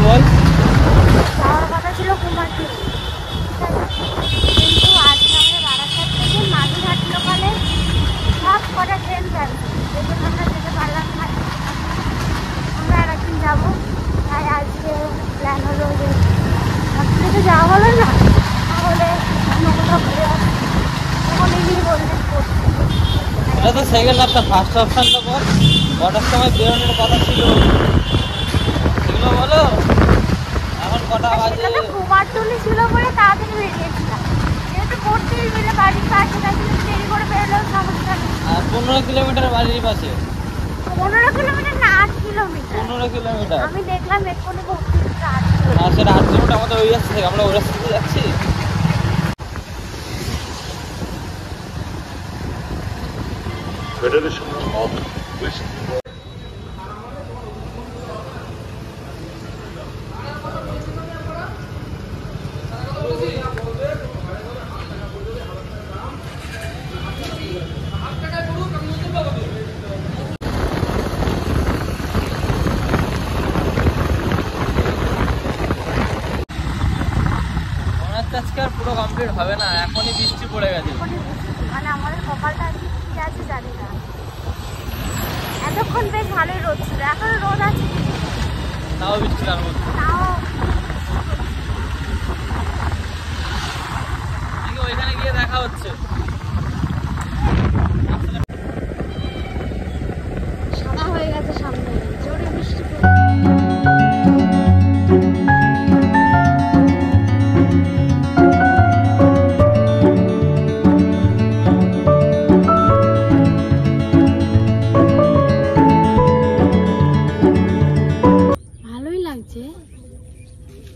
বল। যাওয়ার কথা ছিল কুমারটুলি, কিন্তু আজকে আমরা বারাসাত থেকে মাঝিরহাট লোকালে সব কটা ট্রেন ক্যান্সেল, যেজন্য আমরা যেতে পারলাম না। আমরা আর একদিন যাবো, তাই আজকে প্ল্যান হলো যে ভাবছি তো যাওয়া হলো না, তাহলে অন্য কোথাও ঘুরে আসি। তখন এগিয়ে বললেন এটা তো সেকেন্ড অপশন, ফার্স্ট অপশনটা বল। কটার সময় বেরোনোর কথা ছিল সেগুলো বলো। এখন কটা বাজে? কুমারটুলি ছিল বলে তাড়াতাড়ি বেরিয়েছিলাম, যেহেতু পড়তেই মিলে বাড়ির পাশে, তাই জন্য দেরি করে বেরোলেও সমস্যা নেই। আর 15 কিলোমিটার বাড়ির পাশে। 15 কিলোমিটার না, 8 কিলোমিটার। 15 কিলোমিটার আমি দেখলাম এক্ষুনি 8 কিলোমিটার। আর সেটা 8 কিলোমিটার আমাদের ওই রাস্তা থেকে, আমরা ওই রাস্তা থেকে যাচ্ছি। Federation of West আজকে আর পুরো কমপ্লিট হবে না, এখনই বৃষ্টি পড়ে গেছে। মানে আমাদের কপালটা কি আছে জানি না। এতক্ষণ বেশ ভালোই রোদ ছিল, এখন রোদ আছে তাও বৃষ্টি তার মধ্যে। তাও। ওইখানে গিয়ে দেখা হচ্ছে। সাদা হয়ে গেছে সামনে, জোরে বৃষ্টি পড়ে।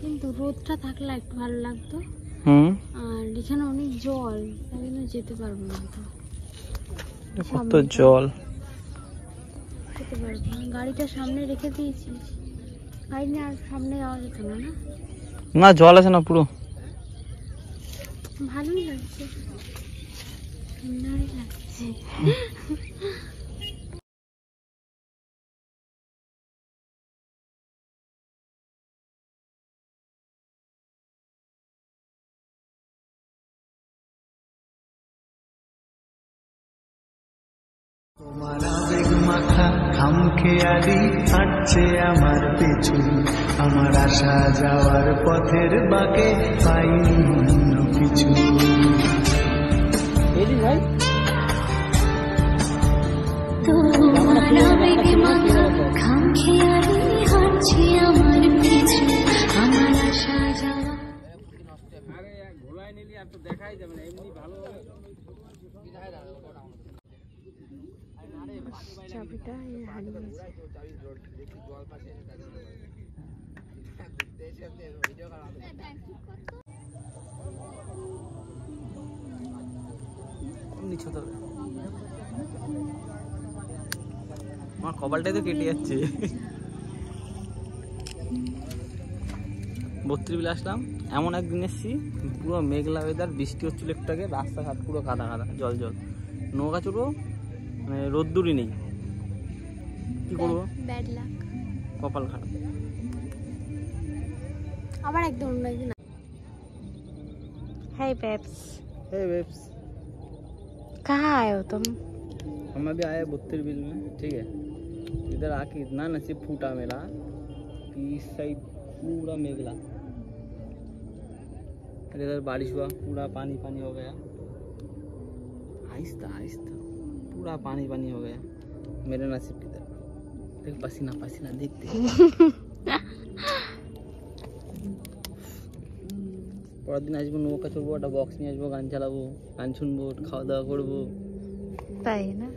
কিন্তু রোদটা থাকলে একটু ভালো লাগতো। আর এখানে অনেক জল, তাই জন্য যেতে পারবো না। কত জল, যেতে পারবো না। গাড়িটা সামনে রেখে দিয়েছি, গাড়ি নিয়ে আর সামনে যাওয়া যেত না। না না জল আছে না পুরো। ভালোই লাগছে, সুন্দরই লাগছে। তোমার আবেগ মাখা খামখেয়ালি হাঁটছে আমার পিছু, আমার আসা যাওয়ার পথের বাঁকে পাইনি অন্য কিছু। ভাই তোমার আবেগ মাখা খামখেয়ালি হাঁটছে আমার পিছু, আমার আসা যাওয়া। ঘোলায় নিলি আর তো দেখাই যাবে না, এমনি ভালো চাবিটা হারিয়ে গেছে। আমার কপালটাই তো কেটে যাচ্ছে। 32 আসলাম, এমন একদিন এসছি পুরো মেঘলা ওয়েদার, বৃষ্টি হচ্ছিল একটু আগে, রাস্তাঘাট পুরো কাদা কাদা, জল জল, নৌকা চড়বো মানে রোদ্দুরই নেই, কি করবো, ব্যাড লাক, কপাল খারাপ। আবার একদম অন্য একদিন। Hey babes, हे बेब्स, कहाँ आए हो तुम? हम अभी आए 32 बिल में, ठीक है। इधर आके इतना नसीब फूटा मेरा कि इस साइड पूरा मेघला, इधर बारिश हुआ, पूरा पानी पानी हो गया, आहिस्ता आहिस्ता पूरा पानी पानी हो गया मेरे नसीब की तरफ। देख पसीना पसीना देखते পরের দিন আসবো, নৌকা চড়বো, একটা বক্স নিয়ে আসবো, গান চালাবো, গান শুনবো, খাওয়া দাওয়া করবো, তাই না?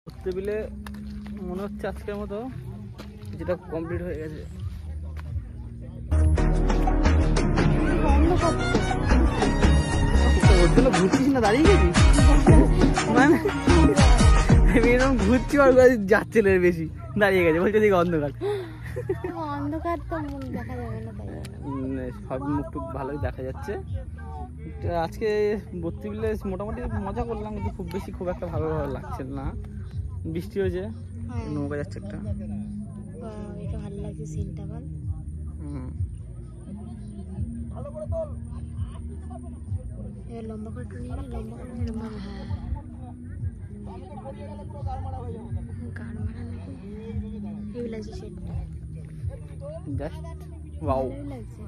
ঘুরতে বিলে মনে হচ্ছে আজকের মতো যেটা কমপ্লিট হয়ে গেছে। ওর জন্য ঘুরছিস না, দাঁড়িয়ে গেছিস মানে আমি এরকম ঘুরছি আর যাচ্ছে বেশি, দাঁড়িয়ে গেছে, বলছে দিকে অন্ধকার। অন্ধকার তো দেখা যাবে না, তাই সব মুখ টুক ভালোই দেখা যাচ্ছে, আজকে 32 বিলে মোটামুটি মজা করলাম, কিন্তু খুব একটা ভালো লাগছে না। বৃষ্টি হয়েছে, নৌকা যাচ্ছে একটা। এটা ভালো লাগছে সিনটা বল। এবার লম্বা করে টুনি লম্বা করে লম্বা। হ্যাঁ গান মারা নাকি এই লাগছে সেটটা জাস্ট ওয়াও। লাগছে।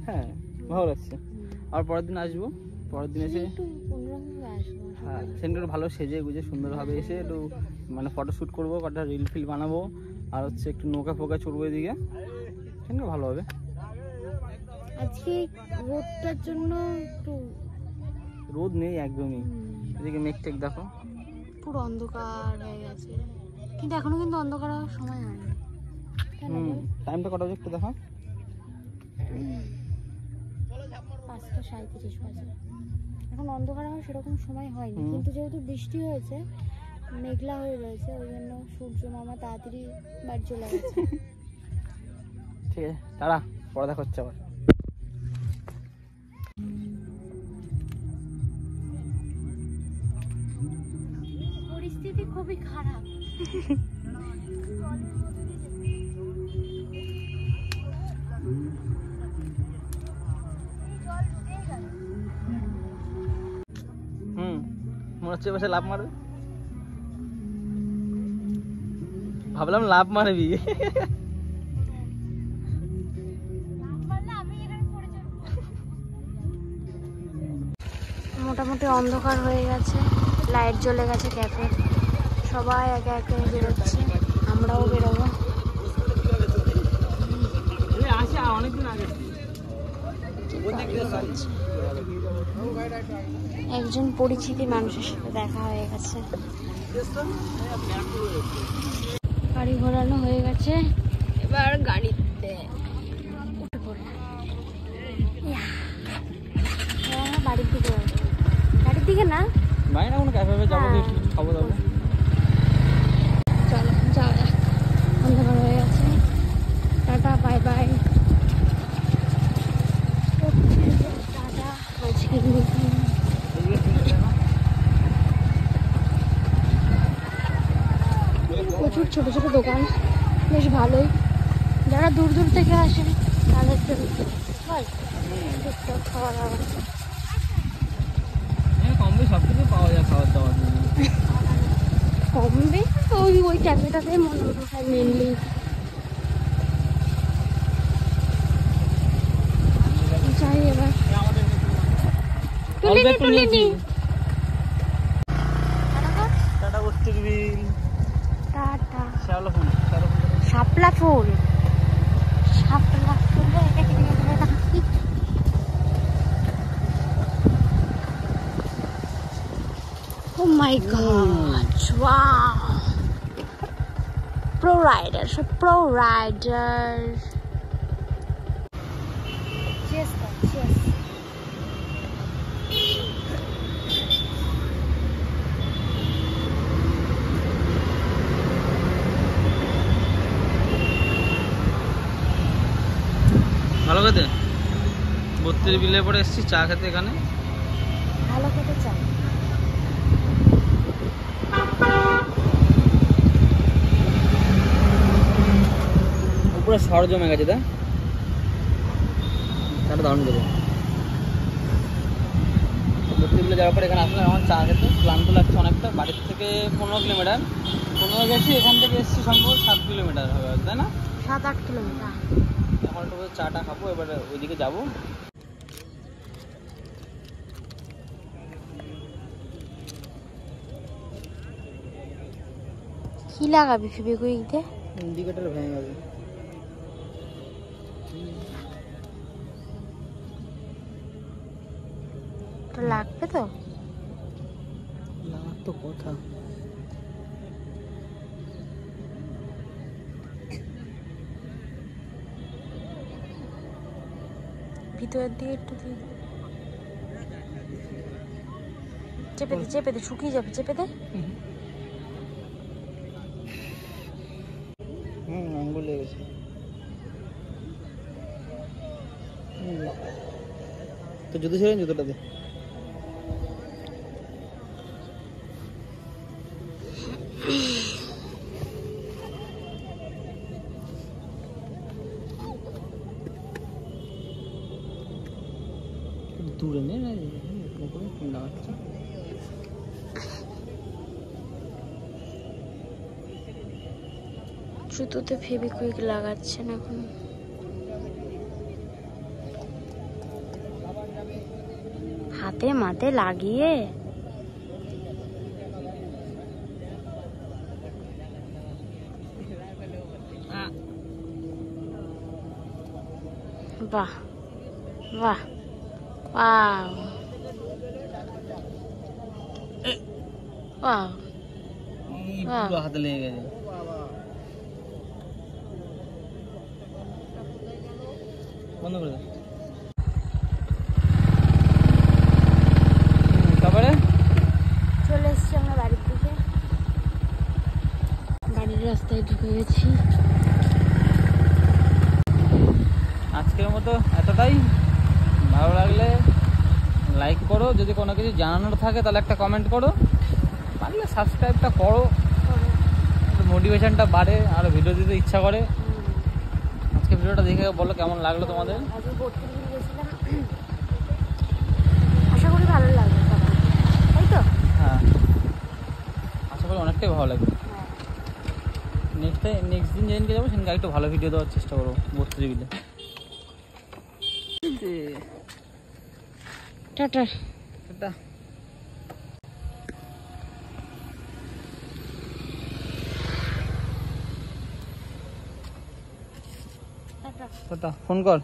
হ্যাঁ ভালো লাগছে। আর পরের দিন আসবো, পরের দিন এসে একটু অন্যরকম আসবো। হ্যাঁ সেদিন একটু ভালো সেজে গুজে সুন্দরভাবে এসে একটু মানে ফটোশ্যুট করবো, কটা রিল ফিল বানাবো, আর হচ্ছে একটু নৌকা ফোকা চড়বো এদিকে, সেদিনকে ভালো হবে। আজকে রোদটার জন্য একটু রোদ নেই একদমই, এদিকে মেঘ টেক দেখো পুরো অন্ধকার হয়ে গেছে, কিন্তু এখনো কিন্তু অন্ধকার হওয়ার সময় হয়নি। টাইমটা কটা বাজে একটু দেখো। 5:37 বাজে। এখন অন্ধকার হওয়ার সেরকম সময় হয়নি, কিন্তু যেহেতু বৃষ্টি হয়েছে মেঘলা হয়ে রয়েছে, ওই জন্য সূর্য মামা তাড়াতাড়ি বাড়ি চলে গেছে। ঠিক আছে তারা পরে দেখা হচ্ছে আবার। পরিস্থিতি খুবই খারাপ। মনে হচ্ছে এবার লাভ মারবে, ভাবলাম লাভ মারবি। মোটামুটি অন্ধকার হয়ে গেছে, লাইট জ্বলে গেছে ক্যাফে, সবাই একে একে বেরোচ্ছে, আমরাও বেরোবো। একজন পরিচিত মানুষের সাথে দেখা হয়ে গেছে, গাড়ি ঘোরানো হয়ে গেছে, এবার গাড়িতে উঠে পড়ে বাড়ির দিকে, গাড়ির দিকে না বাইরে না কোনো ক্যাফে যাবো, খাবো দাবো। চলো যাওয়া যাক, অন্ধকার হয়ে গেছে, টাটা বাই বাই। টাটা আজকে প্রচুর ছোট ছোট দোকান, বেশ ভালোই, যারা দূর দূর থেকে আসেন তাদের জন্য টুকটাক খাওয়া দাওয়া। কমবে সব কিছু পাওয়া যায় খাবার দাবার, কমবে ওই ক্যাফেটাতে মনে হয় মেনলি। যাই এবার টুলিনি টাটা বস্তির বিল, টাটা। শ্যাওলা ফুল, শাপলা ফুল, শাপলা ফুল। Oh my god, wow. Pro rider. Cheers, cheers. ভালো খেতে 32 বিলের পরে এসেছি চা খেতে, এখানে ভালো খেতে চাই। পুরো সর জমে গেছে, তাই তাটা দারুণ দেবো। 32 বিলে যাওয়ার পর এখানে আসলে আমার চা খেতে ক্লান্ত লাগছে অনেকটা, বাড়ির থেকে 15 কিলোমিটার, 15 গেছি, এখান থেকে এসেছি সম্ভবত 7 কিলোমিটার হবে, তাই না? 7-8 কিলোমিটার। এখন একটু চাটা খাবো, এবার ওইদিকে যাবো। কি লাগাবি ফেবিকুইকতে? ইন্ডিকেটর ভেঙে যাবে। তো লাগবে তো, লাগার তো কথা। ভিতরের দিকে একটু দিয়ে চেপে দে শুকিয়ে যাবে, চেপে দে। আঙ্গুল লেগেছে। তো জুতো ছেড়ে জুতোটা দে। দূরে নে না ঠান্ডা হচ্ছে। জুতোতে ফেভিকুইক লাগাচ্ছেন এখন। হাতে মাতে লাগিয়ে বাহ বাহ ওয়াও ওয়াও পুরো হাতে লেগে গেছে। বন্ধ করে দে। তারপরে চলে এসছি আমরা বাড়ির দিকে, বাড়ির রাস্তায় ঢুকে গেছি। আজকের মতো এতটাই। ভালো লাগলে লাইক করো, যদি কোনো কিছু জানানোর থাকে তাহলে একটা কমেন্ট করো, পারলে সাবস্ক্রাইবটা করো, মোটিভেশনটা বাড়ে আর ভিডিও দিতে ইচ্ছা করে। আজকে ভিডিওটা দেখে বলো কেমন লাগলো তোমাদের। আজকে বোটে গেছিলাম, আশা করি ভালো লাগবে সবার, তাই তো? হ্যাঁ, আশা করি অনেকটাই ভালো লাগবে। নেক্সট দিন যেদিনকে যাবো সেদিনকে একটু ভালো ভিডিও দেওয়ার চেষ্টা করবো বত্রিশ বিলে। Tata tata. টাটা, ফোন কর।